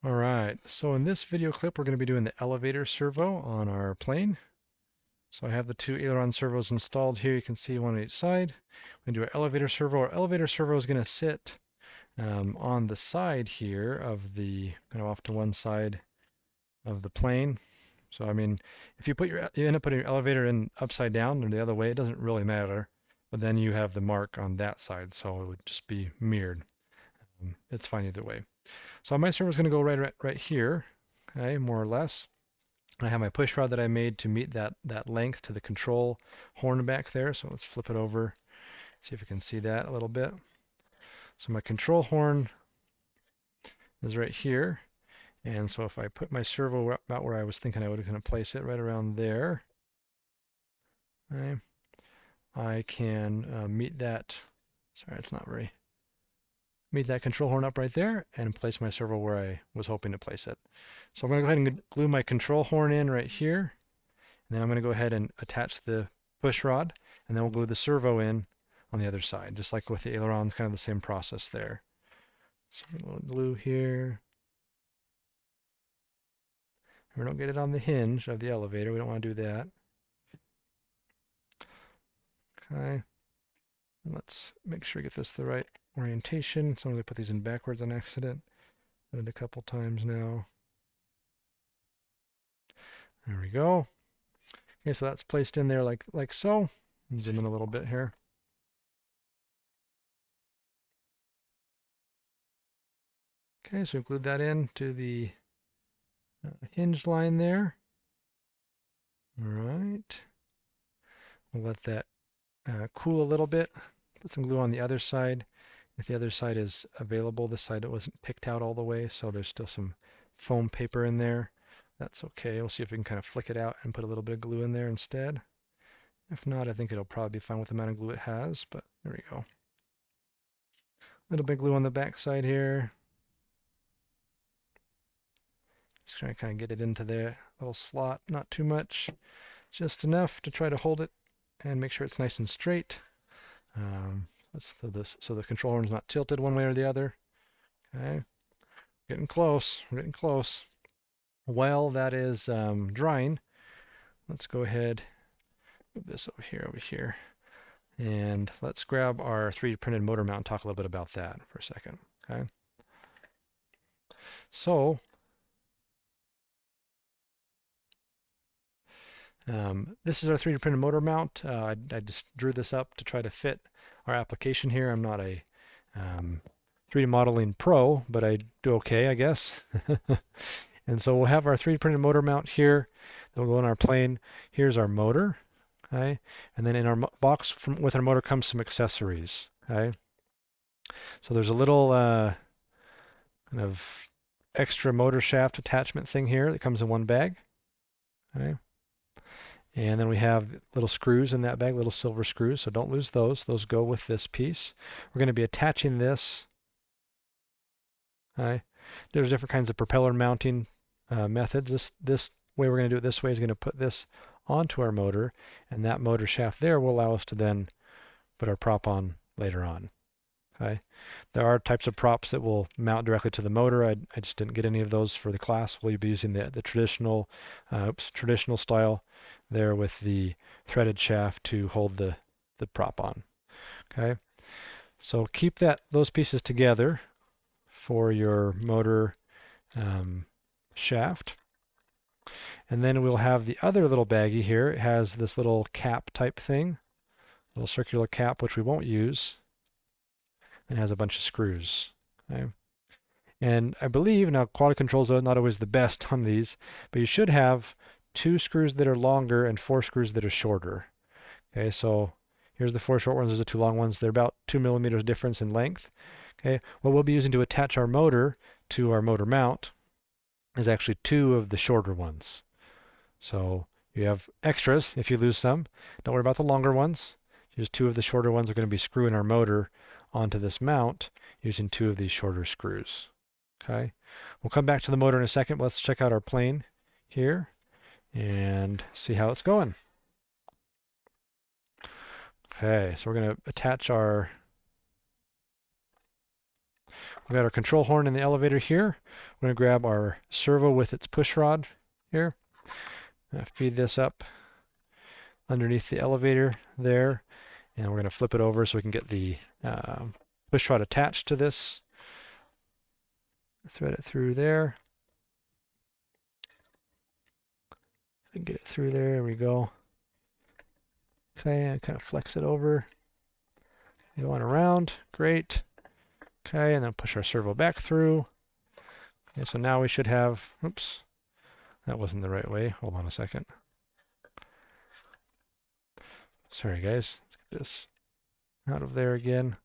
Alright, so in this video clip we're going to be doing the elevator servo on our plane. So I have the two aileron servos installed here. You can see one on each side. We're going to do an elevator servo. Our elevator servo is going to sit on the side here of the, kind of off to one side of the plane. So I mean, if you end up putting your elevator in upside down or the other way, it doesn't really matter. But then you have the mark on that side, so it would just be mirrored. It's fine either way. So my servo is going to go right here, okay, more or less. I have my push rod that I made to meet that length to the control horn back there. So let's flip it over, see if you can see that a little bit. So my control horn is right here. And so if I put my servo about where I was thinking I was going to place it, right around there, okay, I can meet that, sorry, it's not very, meet that control horn up right there and place my servo where I was hoping to place it. So I'm going to go ahead and glue my control horn in right here. And then I'm going to go ahead and attach the push rod, and then we'll glue the servo in on the other side, just like with the ailerons, kind of the same process there. So a little glue here. We don't get it on the hinge of the elevator. We don't want to do that. Okay. And let's make sure we get this the right orientation. So I'm going to put these in backwards on accident. Done it a couple times now. There we go. Okay, so that's placed in there like so. Zoom in a little bit here. Okay, so we've glued that in to the hinge line there. All right. We'll let that cool a little bit. Put some glue on the other side. If the other side is available, this side it wasn't picked out all the way, so there's still some foam paper in there. That's okay. We'll see if we can kind of flick it out and put a little bit of glue in there instead. If not, I think it'll probably be fine with the amount of glue it has, but there we go. A little bit of glue on the back side here. Just trying to kind of get it into the little slot, not too much, just enough to try to hold it and make sure it's nice and straight. So the control horn is not tilted one way or the other. Okay, getting close. We're getting close. While that is drying, let's go ahead, move this over here, and let's grab our 3D printed motor mount and talk a little bit about that for a second. Okay, so this is our 3D printed motor mount. I just drew this up to try to fit our application here. I'm not a 3D modeling pro, but I do okay, I guess. And so we'll have our 3D printed motor mount here. That'll go in our plane. Here's our motor, okay? And then in our box with our motor comes some accessories, okay? So there's a little kind of extra motor shaft attachment thing here that comes in one bag, okay? And then we have little screws in that bag, little silver screws, so don't lose those. Those go with this piece. We're going to be attaching this. Okay. There's different kinds of propeller mounting methods. This way we're going to do it this way is going to put this onto our motor, and that motor shaft there will allow us to then put our prop on later on. Okay. There are types of props that will mount directly to the motor. I just didn't get any of those for the class. We'll be using the traditional traditional style there with the threaded shaft to hold the prop on. Okay. So keep those pieces together for your motor shaft. And then we'll have the other little baggie here. It has this little cap type thing, little circular cap, which we won't use. And has a bunch of screws. Okay. And I believe, now quality controls are not always the best on these, but you should have 2 screws that are longer and 4 screws that are shorter. Okay, so here's the 4 short ones, there's the 2 long ones. They're about 2 millimeters difference in length. Okay, what we'll be using to attach our motor to our motor mount is actually 2 of the shorter ones. So you have extras if you lose some. Don't worry about the longer ones. Just 2 of the shorter ones are going to be screwing our motor onto this mount using 2 of these shorter screws. Okay, we'll come back to the motor in a second. Let's check out our plane here and see how it's going. Okay, so we're going to attach our We've got our control horn in the elevator here. We're going to grab our servo with its push rod here. Feed this up underneath the elevator there. And we're going to flip it over so we can get the push rod attached to this. Thread it through there. And get it through there. There we go. Okay, and kind of flex it over. Going around. Great. Okay, and then push our servo back through. Okay, so now we should have, oops, that wasn't the right way. Hold on a second. Sorry guys, let's get this out of there again.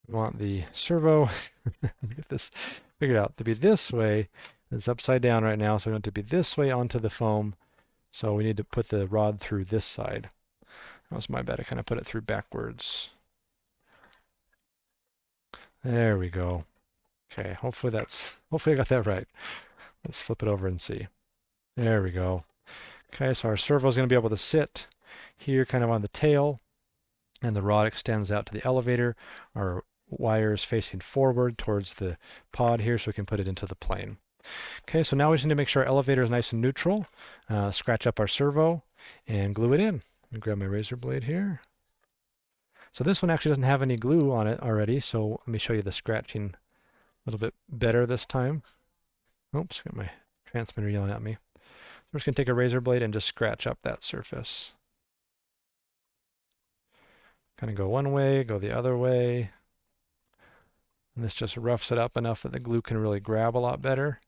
We want the servo, get this figured out, to be this way. It's upside down right now, so we want it to be this way onto the foam. So we need to put the rod through this side. That was my bad, I kind of put it through backwards. There we go. Okay, hopefully I got that right. Let's flip it over and see. There we go. Okay, so our servo is going to be able to sit here kind of on the tail, and the rod extends out to the elevator. Our wire is facing forward towards the pod here so we can put it into the plane. Okay, so now we just need to make sure our elevator is nice and neutral. Scratch up our servo and glue it in. Let me grab my razor blade here. So this one actually doesn't have any glue on it already, so let me show you the scratching a little bit better this time. Oops, got my transmitter yelling at me. We're just going to take a razor blade and just scratch up that surface. Kind of go one way, go the other way. And this just roughs it up enough that the glue can really grab a lot better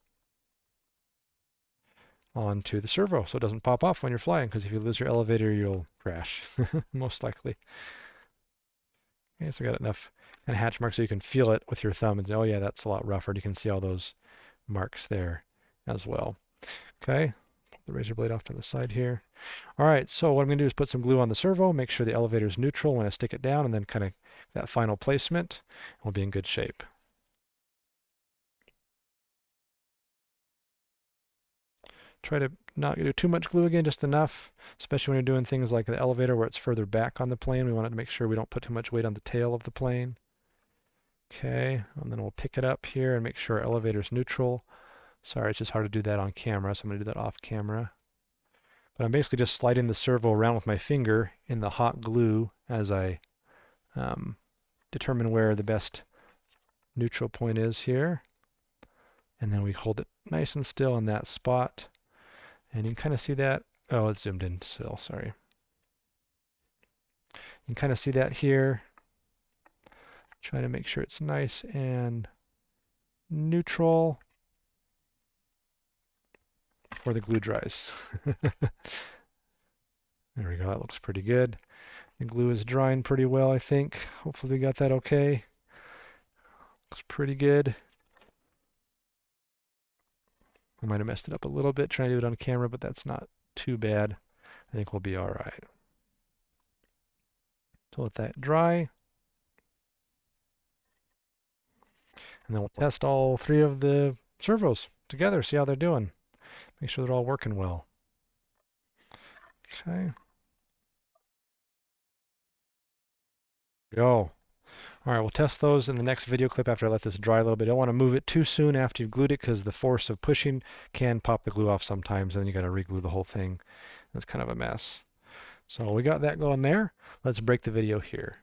onto the servo so it doesn't pop off when you're flying, because if you lose your elevator, you'll crash, most likely. Okay, so we got enough kind of hatch marks so you can feel it with your thumb and say, oh yeah, that's a lot rougher. And you can see all those marks there as well. Okay, put the razor blade off to the side here. All right, so what I'm going to do is put some glue on the servo, make sure the elevator is neutral when I stick it down, and then kind of that final placement will be in good shape. Try to not do too much glue again, just enough, especially when you're doing things like the elevator where it's further back on the plane. We want to make sure we don't put too much weight on the tail of the plane. Okay, and then we'll pick it up here and make sure our elevator is neutral. Sorry, it's just hard to do that on camera, so I'm going to do that off camera. But I'm basically just sliding the servo around with my finger in the hot glue as I determine where the best neutral point is here. And then we hold it nice and still in that spot. And you can kind of see that. Oh, it's zoomed in still, sorry. You can kind of see that here. Trying to make sure it's nice and neutral before the glue dries. There we go, that looks pretty good. The glue is drying pretty well, I think. Hopefully we got that okay. Looks pretty good. I might have messed it up a little bit trying to do it on camera, but that's not too bad. I think we'll be all right. So let that dry. And then we'll test all three of the servos together, see how they're doing. Make sure they're all working well. Okay. Go. All right, we'll test those in the next video clip after I let this dry a little bit. I don't want to move it too soon after you've glued it because the force of pushing can pop the glue off sometimes, and then you got to re-glue the whole thing. That's kind of a mess. So we got that going there. Let's break the video here.